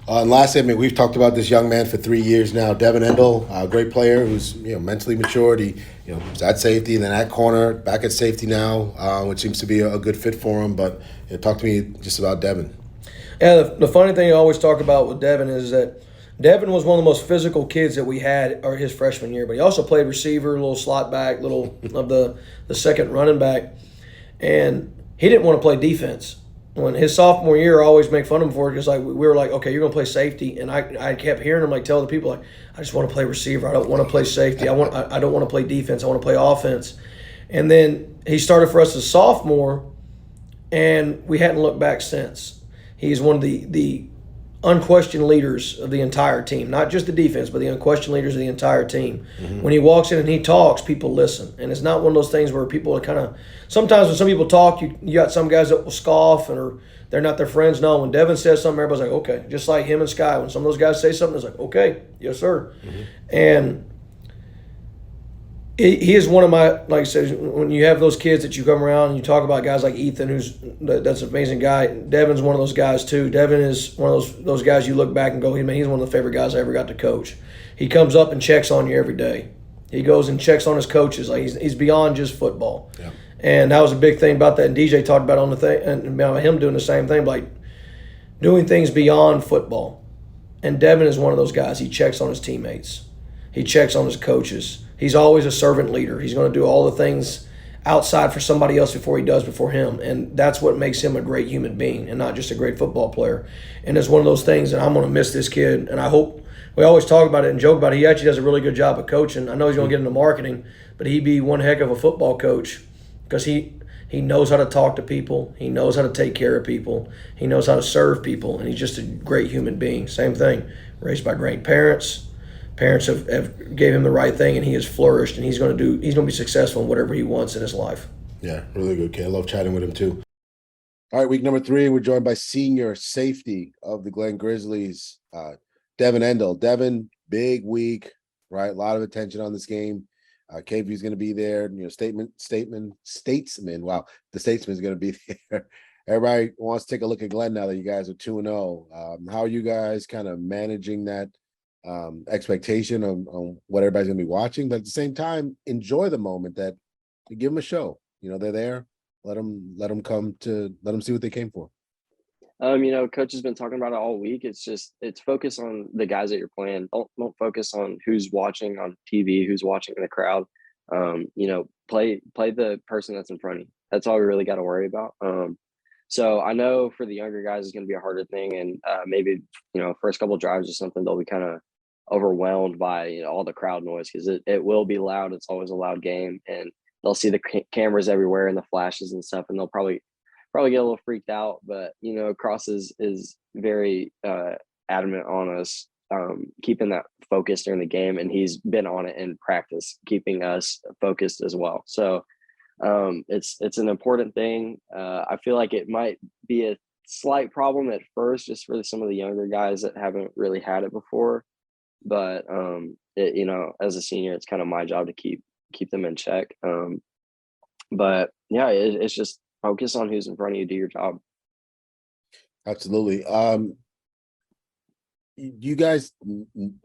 And lastly, I mean, we've talked about this young man for 3 years now, Devin Endel, a great player who's mentally matured. He was at safety, then at corner, back at safety now, which seems to be a good fit for him. But talk to me just about Devin. Yeah, the funny thing I always talk about with Devin is that Devin was one of the most physical kids that we had his freshman year, but he also played receiver, little slot back, little of the second running back, and he didn't want to play defense. When his sophomore year, I always make fun of him for it because like we were like, okay, you're gonna play safety, and I kept hearing him like tell the people like, I just want to play receiver, I don't want to play safety, I don't want to play defense, I want to play offense, and then he started for us as a sophomore, and we hadn't looked back since. He's one of the unquestioned leaders of the entire team, not just the defense, but the unquestioned leaders of the entire team. Mm-hmm. When he walks in and he talks, people listen, and it's not one of those things where people are kind of. Sometimes when some people talk, you got some guys that will scoff or they're not their friends. No, when Devin says something, everybody's like, okay. Just like him and Sky, when some of those guys say something, it's like, okay, yes sir, mm-hmm. And he is one of my, like I said, when you have those kids that you come around and you talk about guys like Ethan, that's an amazing guy. Devin's one of those guys too. Devin is one of those guys you look back and go, man, he's one of the favorite guys I ever got to coach. He comes up and checks on you every day. He goes and checks on his coaches. Like he's beyond just football. Yeah. And that was a big thing about that. And DJ talked about on the thing and about him doing the same thing, like doing things beyond football. And Devin is one of those guys. He checks on his teammates. He checks on his coaches. He's always a servant leader. He's going to do all the things outside for somebody else before he does before him. And that's what makes him a great human being and not just a great football player. And it's one of those things that I'm going to miss this kid. And I hope we always talk about it and joke about it. He actually does a really good job of coaching. I know he's going to get into marketing, but he'd be one heck of a football coach because he knows how to talk to people. He knows how to take care of people. He knows how to serve people. And he's just a great human being. Same thing. Raised by great parents. Parents have gave him the right thing, and he has flourished, and he's going to be successful in whatever he wants in his life. Yeah, really good kid. I love chatting with him too. All right, week number 3, we're joined by senior safety of the Glen Grizzlies, Devin Endel. Devin, big week, right? A lot of attention on this game. KV is going to be there. Statesman. Wow, the Statesman is going to be there. Everybody wants to take a look at Glen now that you guys are 2-0. How are you guys kind of managing that expectation on what everybody's gonna be watching, but at the same time enjoy the moment that you give them a show? They're there. Let them see what they came for. Coach has been talking about it all week. It's focus on the guys that you're playing. Don't focus on who's watching on TV, who's watching in the crowd. Play the person that's in front of you. That's all we really got to worry about. So I know for the younger guys, it's going to be a harder thing, and maybe first couple of drives or something, they'll be kind of overwhelmed by all the crowd noise because it will be loud. It's always a loud game, and they'll see the cameras everywhere and the flashes and stuff, and they'll probably get a little freaked out. But Cross is very adamant on us keeping that focus during the game, and he's been on it in practice, keeping us focused as well. So it's an important thing. I feel like it might be a slight problem at first, just for some of the younger guys that haven't really had it before. But as a senior, it's kind of my job to keep them in check. But yeah, it's just focus on who's in front of you, do your job. Absolutely. You guys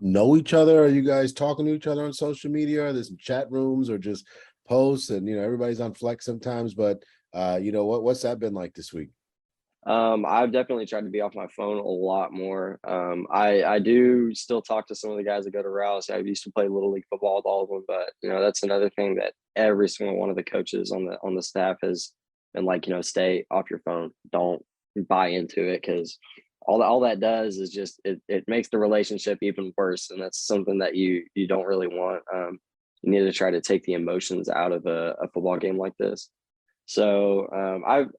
know each other? Are you guys talking to each other on social media? Are there some chat rooms or just posts? And everybody's on Flex sometimes, but what's that been like this week? I've definitely tried to be off my phone a lot more. I do still talk to some of the guys that go to Rouse. I used to play Little League football with all of them, but that's another thing that every single one of the coaches on the staff has been like, stay off your phone. Don't buy into it, because all that does is just it makes the relationship even worse, and that's something that you don't really want. You need to try to take the emotions out of a football game like this. So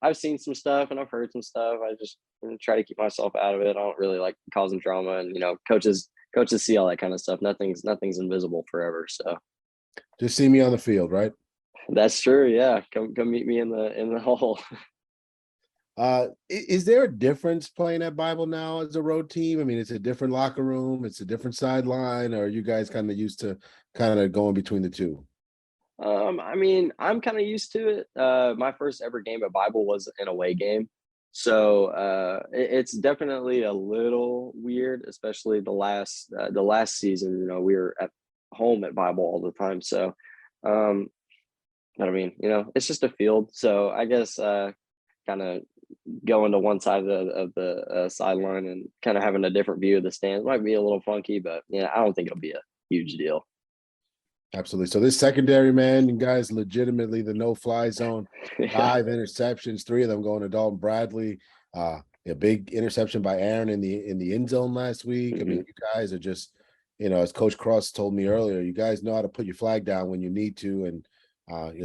I've seen some stuff and I've heard some stuff. I just try to keep myself out of it. I don't really like causing drama, and coaches see all that kind of stuff. Nothing's invisible forever. So just see me on the field, right? That's true. Yeah, come meet me in the hall. Is there a difference playing at Bible now as a road team? I mean, it's a different locker room, it's a different sideline, or are you guys kind of used to kind of going between the two? I'm kind of used to it. My first ever game at Bible was an away game. So it's definitely a little weird, especially the last season. You know, we were at home at Bible all the time. So, um, but I mean, you know, it's just a field. So I guess kind of going to one side of the sideline and kind of having a different view of the stands might be a little funky, but yeah, I don't think it'll be a huge deal. Absolutely. So this secondary, man, you guys legitimately the no-fly zone. Yeah. 5 interceptions, 3 of them going to Dalton Bradley. A big interception by Aaron in the end zone last week. I mean, Mhm. you guys are just, as Coach Cross told me earlier, you guys know how to put your flag down when you need to, and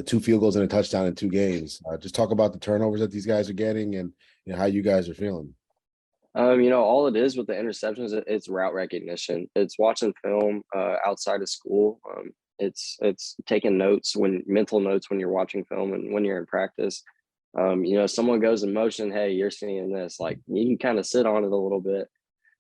2 field goals and a touchdown in 2 games. Just talk about the turnovers that these guys are getting, and how you guys are feeling. You know, all it is with the interceptions, it's route recognition. It's watching film outside of school. It's taking notes mental notes when you're watching film and when you're in practice. You know, someone goes in motion, hey, you're seeing this. Like you can kind of sit on it a little bit.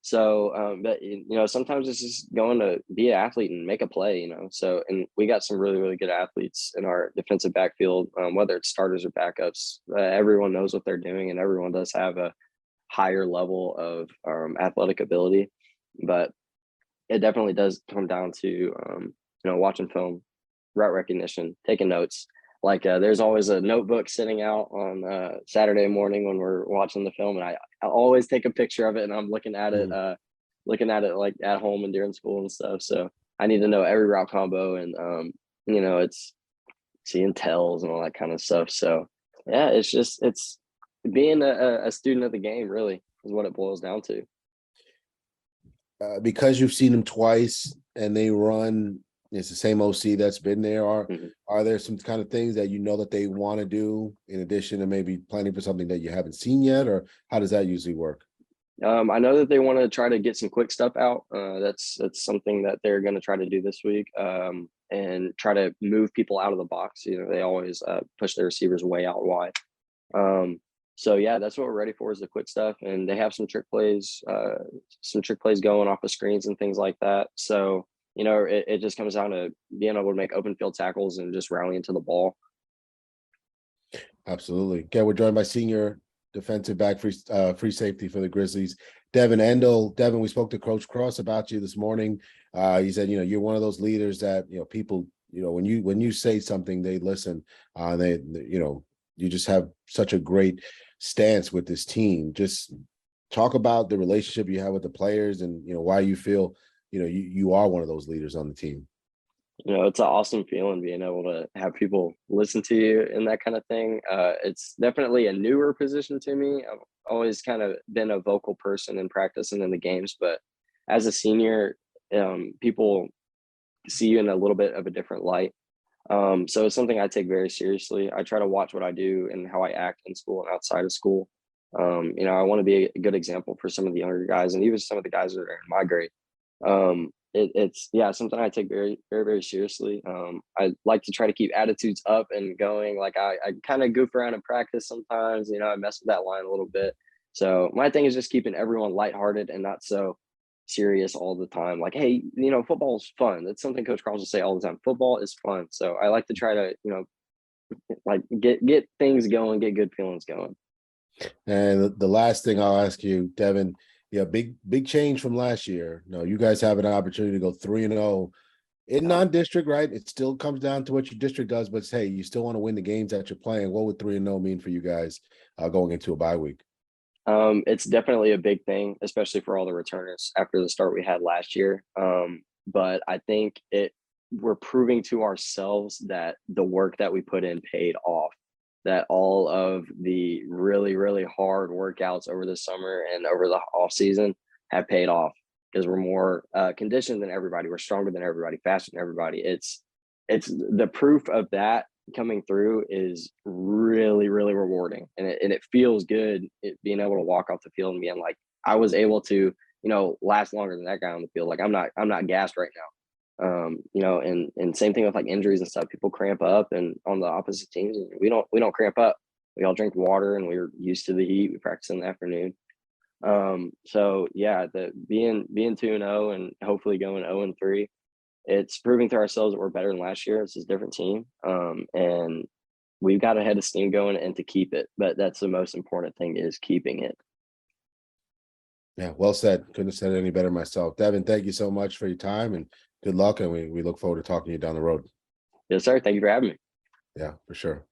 So, but you know, sometimes it's just going to be an athlete and make a play. You know, so and we got some really really good athletes in our defensive backfield, whether it's starters or backups. Everyone knows what they're doing, and everyone does have a higher level of athletic ability, but it definitely does come down to you know, watching film, route recognition, taking notes. Like there's always a notebook sitting out on Saturday morning when we're watching the film, and I always take a picture of it, and I'm looking at it like at home and during school and stuff. So I need to know every route combo, and you know, it's seeing tells and all that kind of stuff. So yeah, it's being a student of the game really is what it boils down to. Because you've seen them twice and they run, it's the same OC that's been there. Are Mhm. are there some kind of things that that they want to do in addition to maybe planning for something that you haven't seen yet, or how does that usually work? I know that they want to try to get some quick stuff out. That's something that they're going to try to do this week, and try to move people out of the box. You know, they always push their receivers way out wide. Um, so yeah, that's what we're ready for is the quick stuff, and they have some trick plays going off of screens and things like that. So you know, it just comes down to being able to make open field tackles and just rallying to the ball. Absolutely. Okay, we're joined by senior defensive back free safety for the Grizzlies, Devin Endel. Devin, we spoke to Coach Cross about you this morning. He said, you're one of those leaders that people, when you say something, they listen. You just have such a great stance with this team. Just talk about the relationship you have with the players, and why you feel you are one of those leaders on the team. You know, it's an awesome feeling being able to have people listen to you and that kind of thing. It's definitely a newer position to me. I've always kind of been a vocal person in practice and in the games, but as a senior, people see you in a little bit of a different light. So it's something I take very seriously. I try to watch what I do and how I act in school and outside of school. You know, I want to be a good example for some of the younger guys and even some of the guys that are in my grade. It's yeah, something I take very very very seriously. I like to try to keep attitudes up and going. Like I kind of goof around in practice sometimes. You know, I mess with that line a little bit. So my thing is just keeping everyone lighthearted and not so serious all the time. Like, hey, you know, football's fun. That's something Coach Carls will say all the time. Football is fun. So I like to try to, you know, like get things going, get good feelings going. And the last thing I'll ask you, Devin, big change from last year. No, you guys have an opportunity to go 3-0 in non-district, right? It still comes down to what your district does, but hey, you still want to win the games that you're playing. What would 3-0 mean for you guys going into a bye week? It's definitely a big thing, especially for all the returners after the start we had last year. But I think we're proving to ourselves that the work that we put in paid off, that all of the really, really hard workouts over the summer and over the off season have paid off because we're more conditioned than everybody. We're stronger than everybody, faster than everybody. It's the proof of that coming through is really really rewarding, and it feels good being able to walk off the field and being like I was able to, you know, last longer than that guy on the field. Like I'm not gassed right now. You know, and same thing with like injuries and stuff. People cramp up, and on the opposite teams, we don't cramp up. We all drink water, and we're used to the heat. We practice in the afternoon. So yeah, the being 2-0 and hopefully going 0-3, it's proving to ourselves that we're better than last year. It's a different team. And we've got a head of steam going and to keep it. But that's the most important thing, is keeping it. Yeah, well said. Couldn't have said it any better myself. Devin, thank you so much for your time and good luck. And we look forward to talking to you down the road. Yes, sir. Thank you for having me. Yeah, for sure.